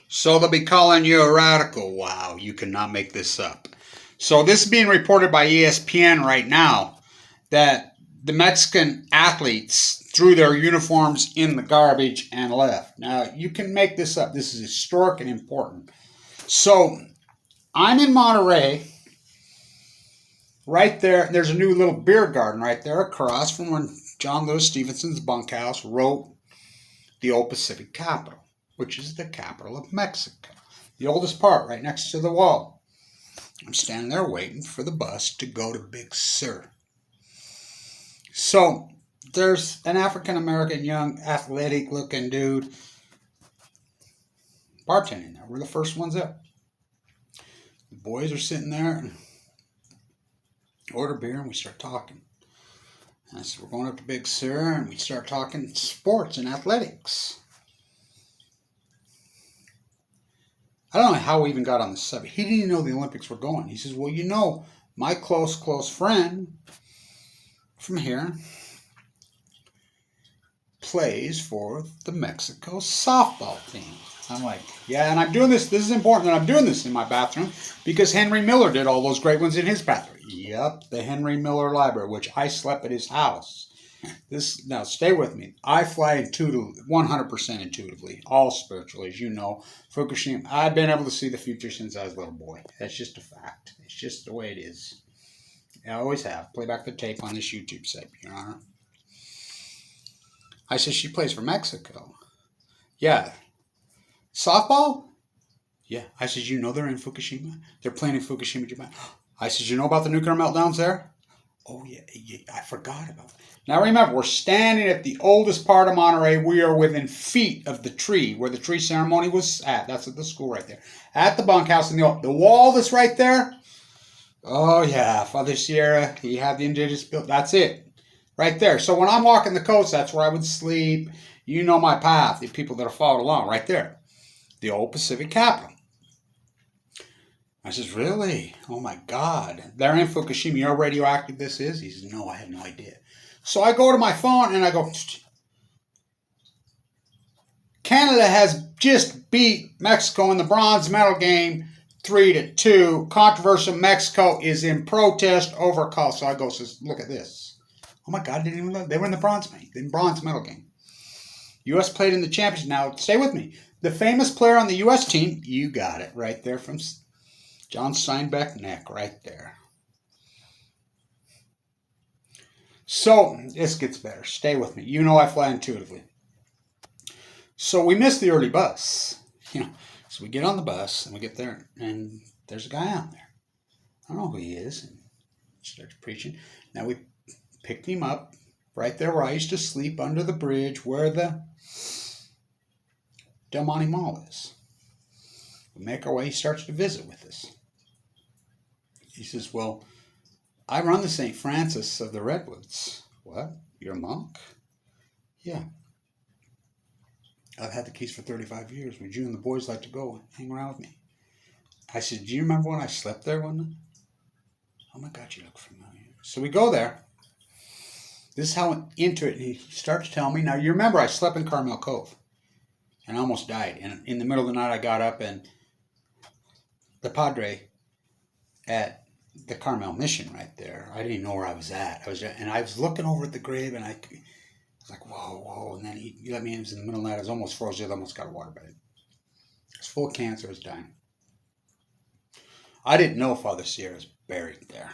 So they'll be calling you a radical. Wow, you cannot make this up. So this is being reported by ESPN right now that the Mexican athletes threw their uniforms in the garbage and left. Now, you can make this up. This is historic and important. So I'm in Monterey. Right there, there's a new little beer garden right there across from when John Lewis Stevenson's bunkhouse wrote the old Pacific capital, which is the capital of Mexico. The oldest part, right next to the wall. I'm standing there waiting for the bus to go to Big Sur. So there's an African-American, young, athletic-looking dude bartending there. We're the first ones there. The boys are sitting there and order beer and we start talking. And I said, we're going up to Big Sur, and we start talking sports and athletics. I don't know how we even got on the subject. He didn't even know the Olympics were going. He says, well, you know, my close friend from here plays for the Mexico softball team. I'm like, yeah, and I'm doing this. This is important that I'm doing this in my bathroom because Henry Miller did all those great ones in his bathroom. Yep, the Henry Miller Library, which I slept at his house. Now, stay with me. I fly intuitively, 100% intuitively, all spiritually, as you know. Fukushima, I've been able to see the future since I was a little boy. That's just a fact. It's just the way it is. I always have. Play back the tape on this YouTube site, Your Honor. I said, she plays for Mexico. Yeah. Softball? Yeah. I said, you know they're in Fukushima? They're playing in Fukushima, Japan. I said, you know about the nuclear meltdowns there? Oh, yeah, I forgot about that. Now, remember, we're standing at the oldest part of Monterey. We are within feet of the tree where the tree ceremony was at. That's at the school right there. At the bunkhouse in the wall that's right there. Oh, yeah, Father Sierra, he had the indigenous built. That's it. Right there. So when I'm walking the coast, that's where I would sleep. You know my path, the people that have followed along, right there. The old Pacific capital. I says, really? Oh, my God. They're in Fukushima. You know how radioactive this is? He says, no, I had no idea. So I go to my phone and I go, Canada has just beat Mexico in the bronze medal game 3-2. Controversial. Mexico is in protest over call. So I go, says, look at this. Oh, my God, I didn't even know. They were in the bronze medal game. U.S. played in the championship. Now, stay with me. The famous player on the U.S. team, you got it right there from John Steinbeck neck right there. So, this gets better. Stay with me. You know I fly intuitively. So, we missed the early bus. So, we get on the bus, and we get there, and there's a guy out there. I don't know who he is. And he starts preaching. Now, we picked him up right there where I used to sleep under the bridge where the Del Monte Mall is. We make our way. He starts to visit with us. He says, well, I run the St. Francis of the Redwoods. What? You're a monk? Yeah. I've had the keys for 35 years. Would you and the boys like to go hang around with me? I said, do you remember when I slept there one night? Oh my God, you look familiar. So we go there. This is how into it. He starts telling me. Now, you remember I slept in Carmel Cove. And I almost died. And in the middle of the night, I got up and the padre at the Carmel Mission right there, I didn't know where I was at. I was looking over at the grave, and I was like, whoa. And then he let me in. It was in the middle of the night. I was almost frozen. I almost got a waterbed. I was full of cancer. I was dying. I didn't know Father Sierra was buried there.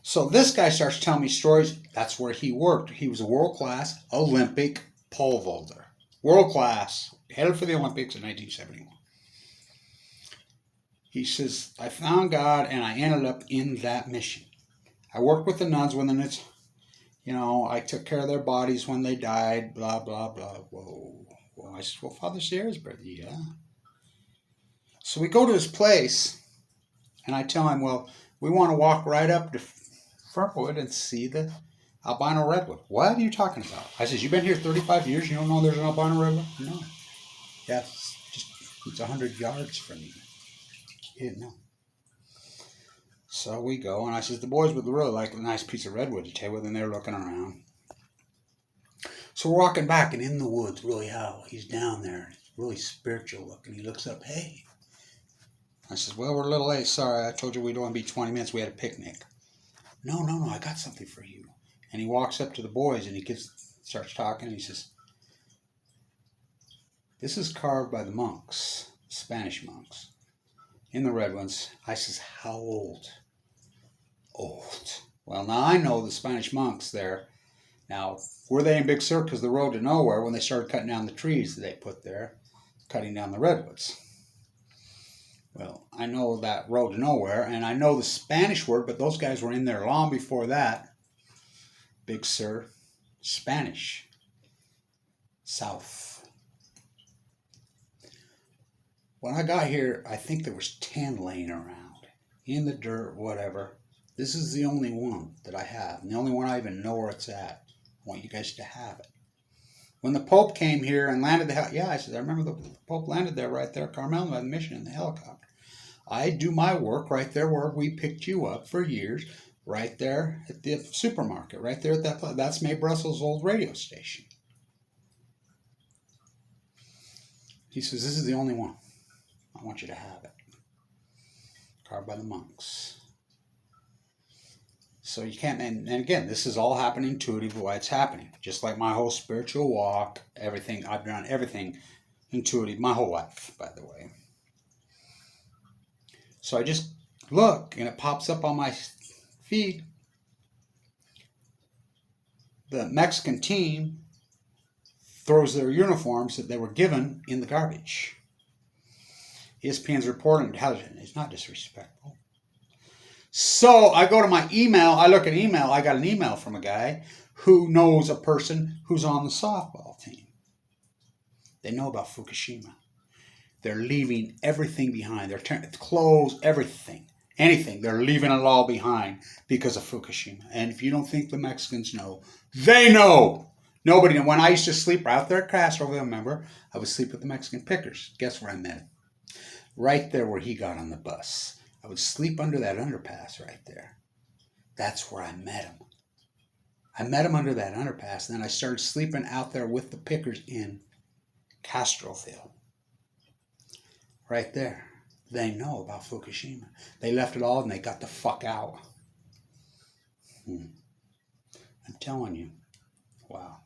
So this guy starts telling me stories. That's where he worked. He was a world-class Olympic pole vaulter. World-class. Headed for the Olympics in 1971. He says, I found God and I ended up in that mission. I worked with the nuns when it's, I took care of their bodies when they died, blah, blah, blah. Whoa. I said, well, Father Sierra's brother, yeah. So we go to his place and I tell him, well, we want to walk right up to Frontwood and see the albino redwood. What are you talking about? I said, you've been here 35 years, you don't know there's an albino redwood? No. Yeah, it's 100 yards from you. You didn't know. So we go, and I says, the boys would really like a nice piece of redwood to take with, and they're looking around. So we're walking back, and in the woods, really high, he's down there. really spiritual looking. He looks up, hey. I says, well, we're a little late. Sorry, I told you we'd only be 20 minutes. We had a picnic. No, I got something for you. And he walks up to the boys and starts talking. And he says, this is carved by the monks, Spanish monks, in the red ones. I says, how old? Old. Well, now I know the Spanish monks there. Now, were they in Big Sur? Because the road to nowhere, when they started cutting down the trees that they put there, cutting down the redwoods. Well, I know that road to nowhere, and I know the Spanish word, but those guys were in there long before that. Big Sur, Spanish, south. When I got here, I think there was 10 laying around, in the dirt, whatever. This is the only one that I have, and the only one I even know where it's at. I want you guys to have it. When the Pope came here and landed I said, I remember the Pope landed there right there, Carmel, by the mission in the helicopter. I do my work right there where we picked you up for years, right there at the supermarket, right there at that place. That's May Brussels' old radio station. He says, this is the only one. I want you to have it. Carved by the monks. So you can't, and again, this is all happening intuitively why it's happening. Just like my whole spiritual walk, everything, I've done everything intuitive, my whole life, by the way. So I just look, and it pops up on my feed. The Mexican team throws their uniforms that they were given in the garbage. ESPN's reporting intelligent. It's not disrespectful. So I go to my email. I look at email. I got an email from a guy who knows a person who's on the softball team. They know about Fukushima. They're leaving everything behind. They're clothes, everything, anything. They're leaving it all behind because of Fukushima. And if you don't think the Mexicans know, they know. Nobody knows. When I used to sleep out there at Castroville, remember, I would sleep with the Mexican pickers. Guess where I met him? Right there where he got on the bus. I would sleep under that underpass right there. That's where I met him. I met him under that underpass, and then I started sleeping out there with the pickers in Castroville. Right there. They know about Fukushima. They left it all and they got the fuck out. I'm telling you. Wow.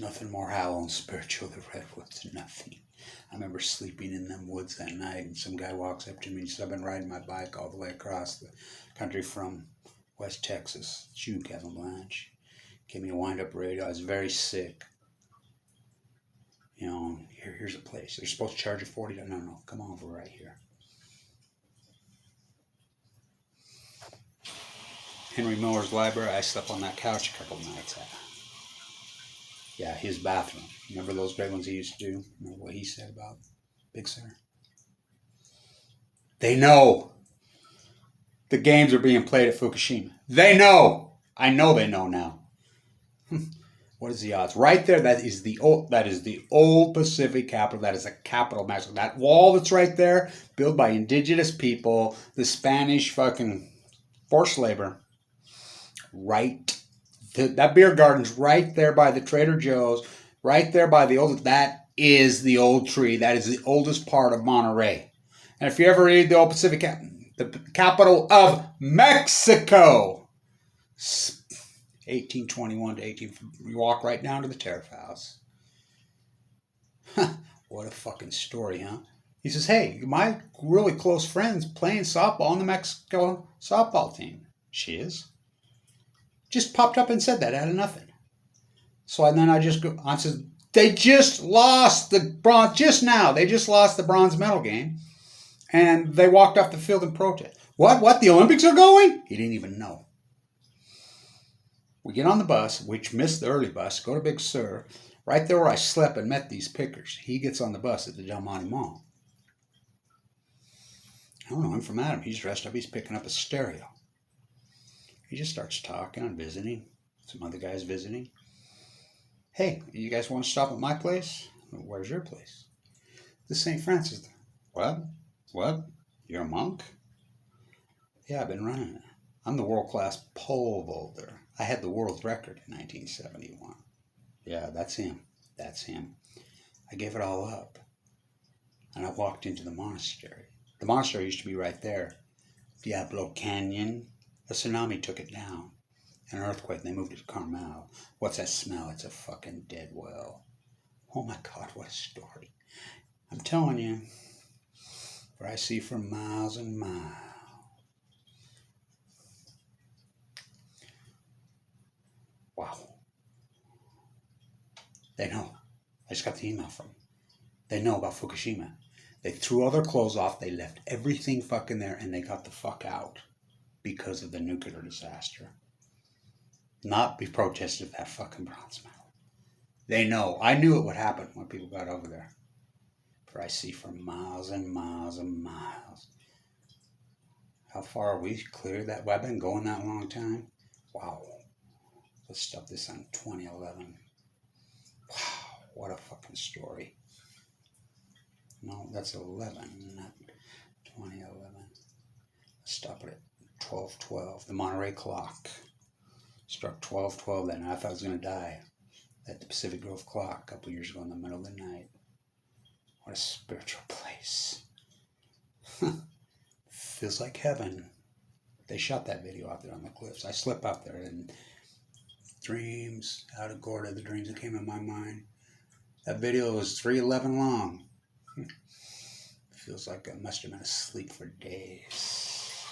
Nothing more hollow and spiritual than redwoods. Nothing. I remember sleeping in them woods that night, and some guy walks up to me and says, I've been riding my bike all the way across the country from West Texas. It's you, Kevin Blanche. Gave me a wind-up radio. I was very sick. You know, here's a place. They're supposed to charge you $40. No, come over right here. Henry Miller's library. I slept on that couch a couple of nights. Yeah, his bathroom. Remember those great ones he used to do? Remember what he said about Big Sur? They know the games are being played at Fukushima. They know. I know they know now. What is the odds? Right there, that is the old Pacific capital. That is a capital Mexico. That wall that's right there, built by indigenous people, the Spanish fucking forced labor. Right. That beer garden's right there by the Trader Joe's, right there by the old. That is the old tree. That is the oldest part of Monterey. And if you ever read the old Pacific, the capital of Mexico, 1821 to 18. You walk right down to the tariff house. What a fucking story, huh? He says, hey, my really close friend's playing softball on the Mexico softball team. She is. Just popped up and said that out of nothing. So then I just go, I said, they just lost the bronze, just now. They just lost the bronze medal game. And they walked off the field in protest. What? The Olympics are going? He didn't even know. We get on the bus, which missed the early bus, go to Big Sur, right there where I slept and met these pickers. He gets on the bus at the Del Monte Mall. I don't know him from Adam. He's dressed up. He's picking up a stereo. He just starts talking and visiting. Some other guys visiting. Hey, you guys want to stop at my place? Where's your place? The St. Francis. What? You're a monk? Yeah, I've been running it. I'm the world-class pole vaulter. I had the world record in 1971. Yeah, that's him. That's him. I gave it all up. And I walked into the monastery. The monastery used to be right there. Diablo Canyon. A tsunami took it down. An earthquake, they moved it to Carmel. What's that smell? It's a fucking dead well. Oh my God, what a story. I'm telling you, for I see for miles and miles. Wow. They know. I just got the email from them. They know about Fukushima. They threw all their clothes off, they left everything fucking there, and they got the fuck out because of the nuclear disaster. Not be protested that fucking bronze medal. They know. I knew it would happen when people got over there. For I see for miles and miles and miles. How far are we clear that? Well, I've been going that long time. Wow. Let's stop this on 2011. Wow, what a fucking story. No, that's 11, not 2011. Let's stop it at 12:12. The Monterey clock struck 12:12 that night. I thought I was going to die. At the Pacific Grove clock a couple years ago in the middle of the night. What a spiritual place. Feels like heaven. They shot that video out there on the cliffs. I slept out there and dreams, out of Gorda, the dreams that came in my mind. That video was 3:11 long. Feels like I must have been asleep for days.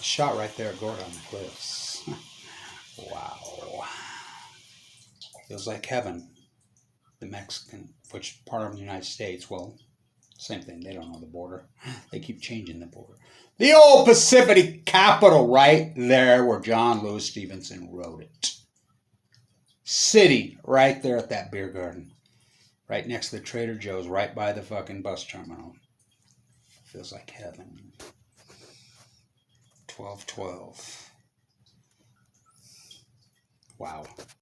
Shot right there at Gorda on the cliffs. Wow. Feels like heaven. The Mexican, which part of the United States, well, same thing. They don't know the border. They keep changing the border. The old Pacific capital right there where John Lewis Stevenson wrote it. City right there at that beer garden. Right next to the Trader Joe's, right by the fucking bus terminal. Feels like heaven. 12:12. Wow.